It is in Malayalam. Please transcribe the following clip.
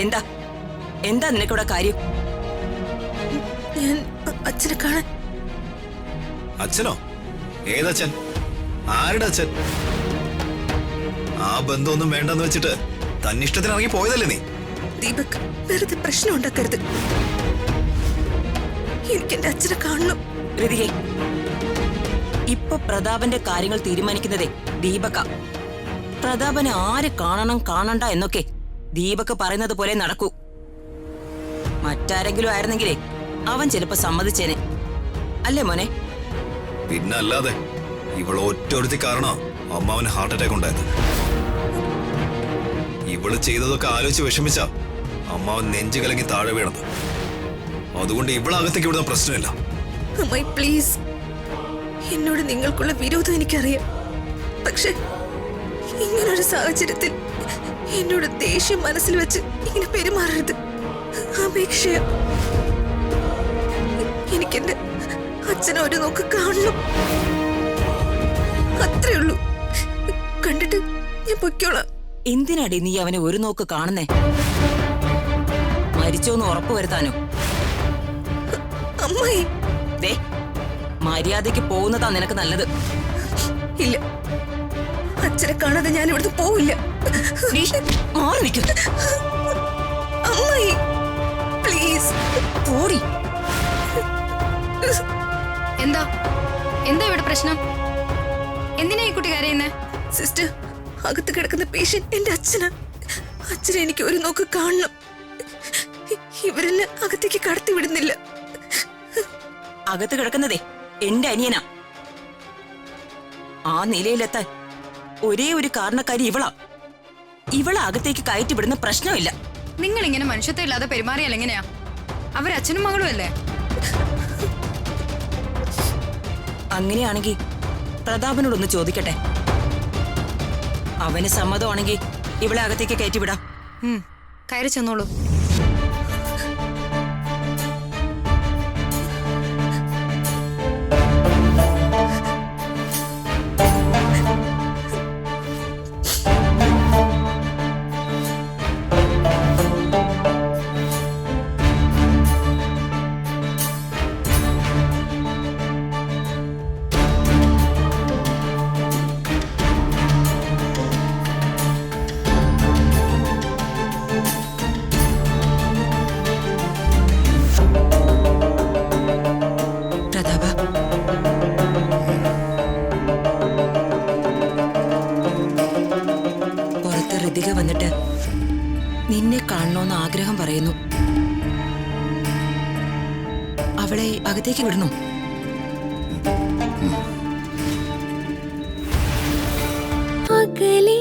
എന്താ എന്താ നിനക്കിവിടെ കാര്യം? ഞാൻ അച്ഛനെ കാണാൻ. അച്ഛനോ? ഏതച്ഛൻ? ആരുടെ അച്ഛൻ? ആ ബന്ധമൊന്നും വേണ്ടെന്ന് വെച്ചിട്ട് തന്നിഷ്ടത്തിന് ഇറങ്ങി പോയതല്ലേ നീ? ദീപക്, വെറുതെ പ്രശ്നം ഉണ്ടാക്കരുത്. എനിക്ക് എന്റെ അച്ഛനെ കാണണം. ഋതികെ, ഇപ്പൊ പ്രതാപന്റെ കാര്യങ്ങൾ തീരുമാനിക്കുന്നതേ ദീപക. പ്രതാപനെ ആര് കാണണം കാണണ്ട എന്നൊക്കെ ദീപക് പറയുന്നത് പോലെ നടക്കൂ. മറ്റാരെങ്കിലും ആയിരുന്നെങ്കിലേ അവൻ ചിലപ്പോ സമ്മതിച്ചേനെ, അല്ലേ മോനെ? പിന്നല്ലാതെ ഇവള് ഒറ്റൊരുത്തി കാരണം അമ്മാവന് ഹാർട്ട് അറ്റാക്ക് ഉണ്ടായത്. ഇവള് ചെയ്തതൊക്കെ ആലോചിച്ച് വിഷമിച്ച അമ്മാവൻ നെഞ്ചു കലങ്ങി താഴെ വീണത്. അതുകൊണ്ട് ഇവളകത്തേക്ക് ഇവിടുന്ന പ്രശ്നമില്ല. അമ്മായി പ്ലീസ്, എന്നോട് നിങ്ങൾക്കുള്ള വിരോധം എനിക്കറിയാം. പക്ഷെ ഇങ്ങനൊരു സാഹചര്യത്തിൽ എന്നോട് ദേഷ്യം മനസ്സിൽ വെച്ച് ഇങ്ങനെ പെരുമാറരുത്. അപേക്ഷയ, എനിക്കെന്റെ അച്ഛനെ ഒരു നോക്ക് കാണണം. അത്രേ ഉള്ളൂ. കണ്ടിട്ട് ഞാൻ പൊയ്ക്കോളാം. എന്തിനാടി നീ അവനെ ഒരു നോക്ക് കാണുന്നേ? മരിച്ചോന്ന് ഉറപ്പു വരുത്താനോ? അമ്മായി, ദേ, മര്യാദയ്ക്ക് പോകുന്നതാ നിനക്ക് നല്ലത്. ഇല്ല, അച്ഛനെ കാണാതെ ഞാൻ ഇവിടുന്ന് പോവില്ല. മാറി നിൽക്കും. അമ്മായി പ്ലീസ് ഓടി. എന്താ എന്താ ഇവിടെ പ്രശ്നം? എന്തിനാ ഈ കുട്ടി കരയുന്നേ? സിസ്റ്റർ, അകത്ത് കിടക്കുന്ന പേഷ്യന്റ് എന്റെ അച്ഛനാ. അച്ഛനെ എനിക്ക് ഒരു നോക്ക് കാണണം. ഇവരെന്നെ അകത്തേക്ക് കടത്തി വിടുന്നില്ല. അകത്ത് കിടക്കുന്നതേ എന്റെ അനിയനാ. ആ നിലയിലെത്താൻ ഒരേ ഒരു കാരണക്കാരി ഇവളാ. ഇവളെ അകത്തേക്ക് കയറ്റി വിടുന്ന പ്രശ്നമില്ല. നിങ്ങൾ ഇങ്ങനെ മനുഷ്യത്വം ഇല്ലാതെ പെരുമാറിയാൽ എങ്ങനെയാ? അവരച്ഛനും മകളും അല്ലേ? അങ്ങനെയാണെങ്കിൽ പ്രതാപനോടൊന്ന് ചോദിക്കട്ടെ. അവന് സമ്മതമാണെങ്കിൽ ഇവളെ അകത്തേക്ക് കയറ്റിവിടാം. കയറി ചെന്നോളൂ. ഋതിക വന്നിട്ട് നിന്നെ കാണണമെന്ന് ആഗ്രഹം പറയുന്നു. അവളെ അകത്തേക്ക് വിടണോ? അകലേ